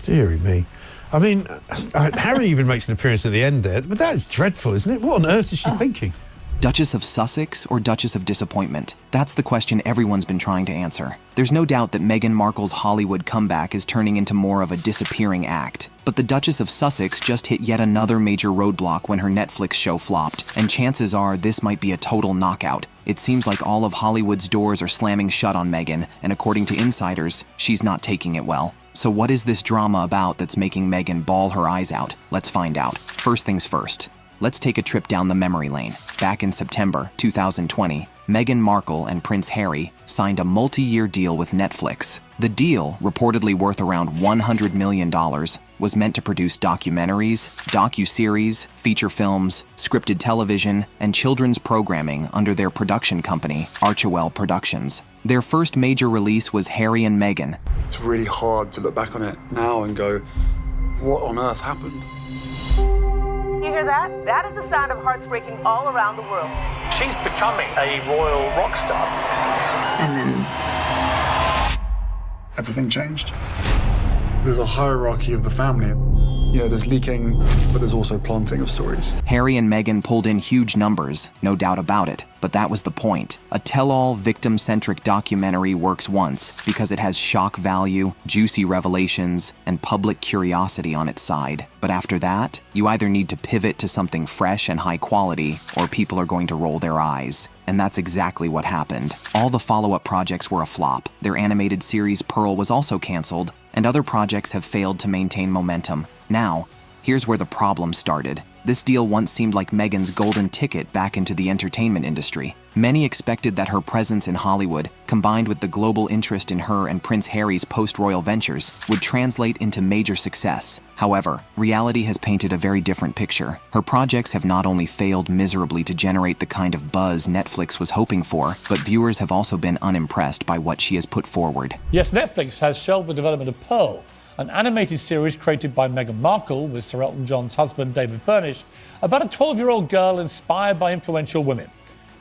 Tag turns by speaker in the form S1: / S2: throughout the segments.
S1: Deary me. I mean, Harry even makes an appearance at the end there, but that is dreadful, isn't it? What on earth is she thinking?
S2: Duchess of Sussex or Duchess of Disappointment? That's the question everyone's been trying to answer. There's no doubt that Meghan Markle's Hollywood comeback is turning into more of a disappearing act. But the Duchess of Sussex just hit yet another major roadblock when her Netflix show flopped, and chances are this might be a total knockout. It seems like all of Hollywood's doors are slamming shut on Meghan, and according to insiders, she's not taking it well. So what is this drama about that's making Meghan bawl her eyes out? Let's find out. First things first. Let's take a trip down the memory lane. Back in September 2020, Meghan Markle and Prince Harry signed a multi-year deal with Netflix. The deal, reportedly worth around $100 million, was meant to produce documentaries, docu-series, feature films, scripted television, and children's programming under their production company, Archewell Productions. Their first major release was Harry and Meghan.
S3: It's really hard to look back on it now and go, what on earth happened?
S4: You hear that? That is the sound of hearts breaking all around the world.
S5: She's becoming a royal rock star.
S6: And then
S3: everything changed. There's a hierarchy of the family. You know, there's leaking, but there's also planting of stories.
S2: Harry and Meghan pulled in huge numbers, no doubt about it, but that was the point. A tell-all, victim-centric documentary works once because it has shock value, juicy revelations, and public curiosity on its side. But after that, you either need to pivot to something fresh and high quality, or people are going to roll their eyes. And that's exactly what happened. All the follow-up projects were a flop. Their animated series Pearl was also canceled, and other projects have failed to maintain momentum. Now, here's where the problem started. This deal once seemed like Meghan's golden ticket back into the entertainment industry. Many expected that her presence in Hollywood, combined with the global interest in her and Prince Harry's post-royal ventures, would translate into major success. However, reality has painted a very different picture. Her projects have not only failed miserably to generate the kind of buzz Netflix was hoping for, but viewers have also been unimpressed by what she has put forward.
S5: Yes, Netflix has shelved the development of Pearl, an animated series created by Meghan Markle with Sir Elton John's husband David Furnish, about a 12-year-old girl inspired by influential women.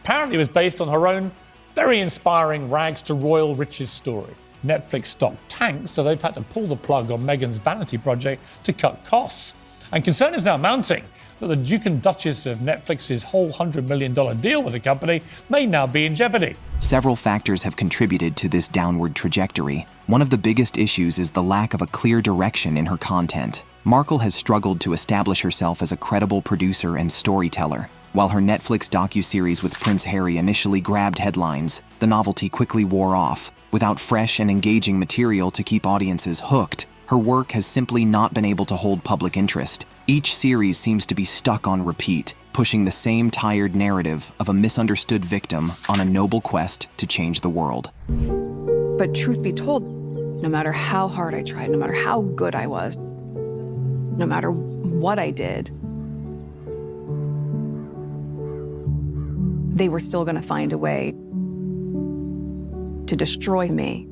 S5: Apparently it was based on her own very inspiring rags to royal riches story. Netflix stock tanked, so they've had to pull the plug on Meghan's vanity project to cut costs. And concern is now mounting that the Duke and Duchess of Netflix's whole $100 million deal with the company may now be in jeopardy.
S2: Several factors have contributed to this downward trajectory. One of the biggest issues is the lack of a clear direction in her content. Markle has struggled to establish herself as a credible producer and storyteller. While her Netflix docuseries with Prince Harry initially grabbed headlines, the novelty quickly wore off. Without fresh and engaging material to keep audiences hooked, her work has simply not been able to hold public interest. Each series seems to be stuck on repeat, pushing the same tired narrative of a misunderstood victim on a noble quest to change the world.
S6: But truth be told, no matter how hard I tried, no matter how good I was, no matter what I did, they were still going to find a way to destroy me.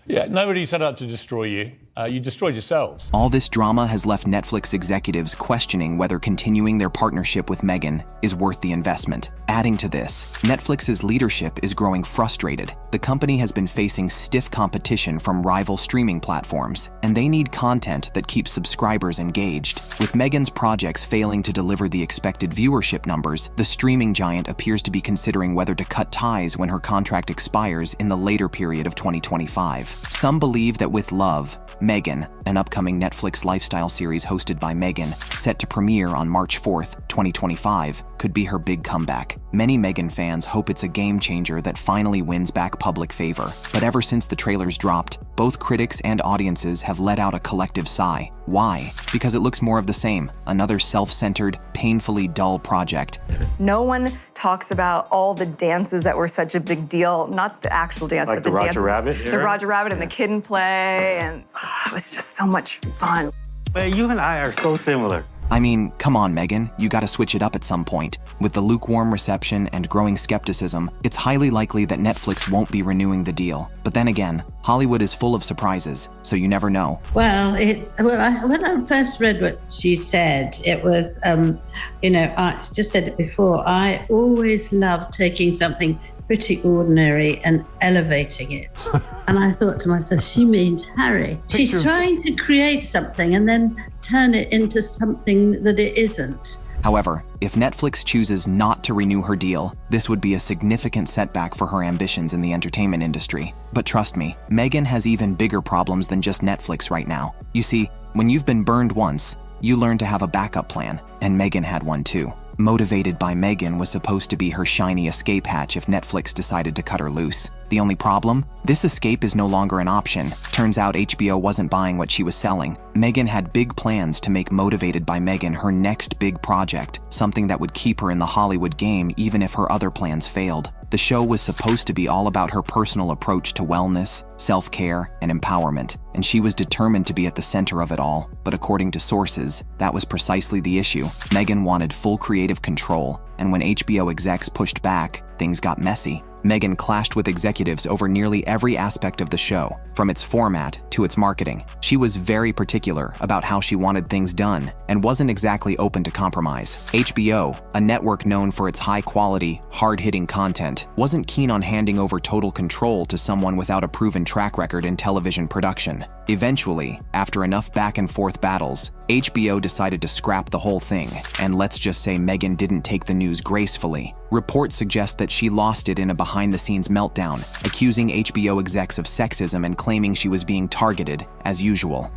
S5: Yeah, nobody set out to destroy you. You destroyed yourselves.
S2: All this drama has left Netflix executives questioning whether continuing their partnership with Meghan is worth the investment. Adding to this, Netflix's leadership is growing frustrated. The company has been facing stiff competition from rival streaming platforms, and they need content that keeps subscribers engaged. With Meghan's projects failing to deliver the expected viewership numbers, the streaming giant appears to be considering whether to cut ties when her contract expires in the later period of 2025. Some believe that with Love, Meghan, an upcoming Netflix lifestyle series hosted by Meghan, set to premiere on March 4th, 2025, could be her big comeback. Many Meghan fans hope it's a game changer that finally wins back public favor. But ever since the trailers dropped, both critics and audiences have let out a collective sigh. Why? Because it looks more of the same, another self-centered, painfully dull project.
S7: No one talks about all the dances that were such a big deal, not the actual dance,
S8: like
S7: but the
S8: Roger
S7: dances.
S8: Rabbit
S7: The Roger Rabbit and the kid and play, and it was just so much fun.
S8: You and I are so similar.
S2: I mean, come on, Meghan, you gotta switch it up at some point. With the lukewarm reception and growing skepticism, it's highly likely that Netflix won't be renewing the deal. But then again, Hollywood is full of surprises, so you never know.
S9: Well, when I first read what she said, it was, I just said it before, I always love taking something pretty ordinary and elevating it. And I thought to myself, she means Harry. She's trying to create something and then turn it into something that it isn't.
S2: However, if Netflix chooses not to renew her deal, this would be a significant setback for her ambitions in the entertainment industry. But trust me, Meghan has even bigger problems than just Netflix right now. You see, when you've been burned once, you learn to have a backup plan, and Meghan had one too. Motivated by Meghan was supposed to be her shiny escape hatch if Netflix decided to cut her loose. The only problem? This escape is no longer an option. Turns out HBO wasn't buying what she was selling. Meghan had big plans to make Motivated by Meghan her next big project, something that would keep her in the Hollywood game even if her other plans failed. The show was supposed to be all about her personal approach to wellness, self-care, and empowerment, and she was determined to be at the center of it all. But according to sources, that was precisely the issue. Meghan wanted full creative control, and when HBO execs pushed back, things got messy. Meghan clashed with executives over nearly every aspect of the show, from its format to its marketing. She was very particular about how she wanted things done and wasn't exactly open to compromise. HBO, a network known for its high-quality, hard-hitting content, wasn't keen on handing over total control to someone without a proven track record in television production. Eventually, after enough back-and-forth battles, HBO decided to scrap the whole thing, and let's just say Meghan didn't take the news gracefully. Reports suggest that she lost it in a behind-the-scenes meltdown, accusing HBO execs of sexism and claiming she was being targeted, as usual.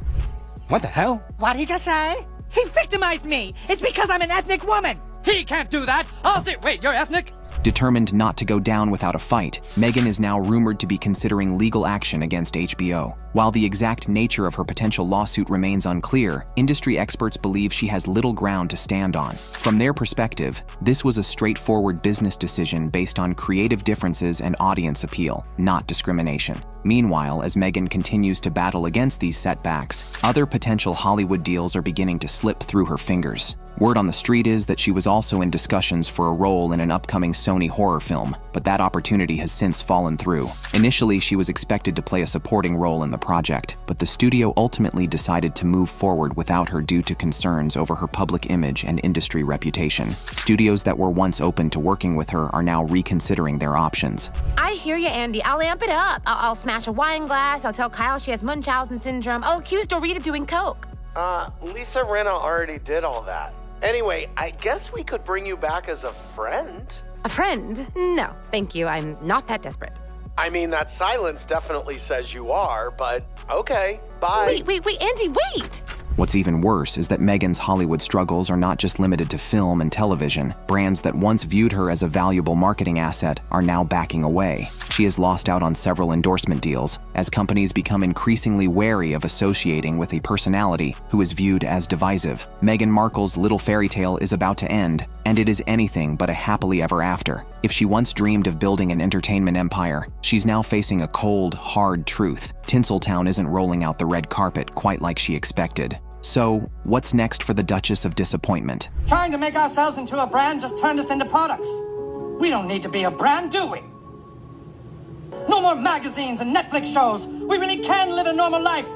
S10: What the hell?
S11: What did he just say? He victimized me! It's because I'm an ethnic woman!
S10: He can't do that! I'll say, wait, you're ethnic?
S2: Determined not to go down without a fight, Meghan is now rumored to be considering legal action against HBO. While the exact nature of her potential lawsuit remains unclear, industry experts believe she has little ground to stand on. From their perspective, this was a straightforward business decision based on creative differences and audience appeal, not discrimination. Meanwhile, as Meghan continues to battle against these setbacks, other potential Hollywood deals are beginning to slip through her fingers. Word on the street is that she was also in discussions for a role in an upcoming Sony horror film, but that opportunity has since fallen through. Initially, she was expected to play a supporting role in the project, but the studio ultimately decided to move forward without her due to concerns over her public image and industry reputation. Studios that were once open to working with her are now reconsidering their options.
S12: I hear you, Andy. I'll amp it up. I'll smash a wine glass. I'll tell Kyle she has Munchausen syndrome. I'll accuse Dorit of doing coke.
S13: Lisa Rinna already did all that. Anyway, I guess we could bring you back as a friend.
S12: A friend? No, thank you. I'm not that desperate.
S13: I mean, that silence definitely says you are, but okay, bye.
S12: Wait, Andy, wait!
S2: What's even worse is that Meghan's Hollywood struggles are not just limited to film and television. Brands that once viewed her as a valuable marketing asset are now backing away. She has lost out on several endorsement deals, as companies become increasingly wary of associating with a personality who is viewed as divisive. Meghan Markle's little fairy tale is about to end, and it is anything but a happily ever after. If she once dreamed of building an entertainment empire, she's now facing a cold, hard truth. Tinseltown isn't rolling out the red carpet quite like she expected. So, what's next for the Duchess of Disappointment?
S11: Trying to make ourselves into a brand just turned us into products. We don't need to be a brand, do we? No more magazines and Netflix shows. We really can live a normal life.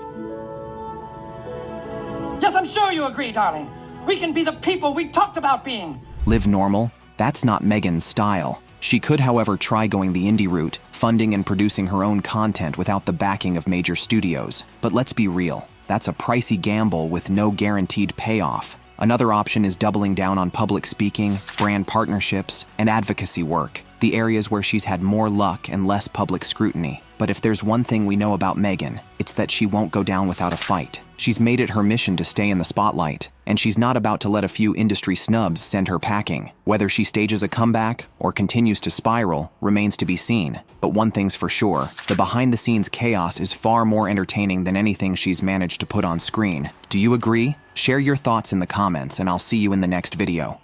S11: Yes, I'm sure you agree, darling. We can be the people we talked about being.
S2: Live normal? That's not Meghan's style. She could, however, try going the indie route, funding and producing her own content without the backing of major studios. But let's be real. That's a pricey gamble with no guaranteed payoff. Another option is doubling down on public speaking, brand partnerships, and advocacy work, the areas where she's had more luck and less public scrutiny. But if there's one thing we know about Meghan, it's that she won't go down without a fight. She's made it her mission to stay in the spotlight, and she's not about to let a few industry snubs send her packing. Whether she stages a comeback or continues to spiral remains to be seen. But one thing's for sure, the behind-the-scenes chaos is far more entertaining than anything she's managed to put on screen. Do you agree? Share your thoughts in the comments, and I'll see you in the next video.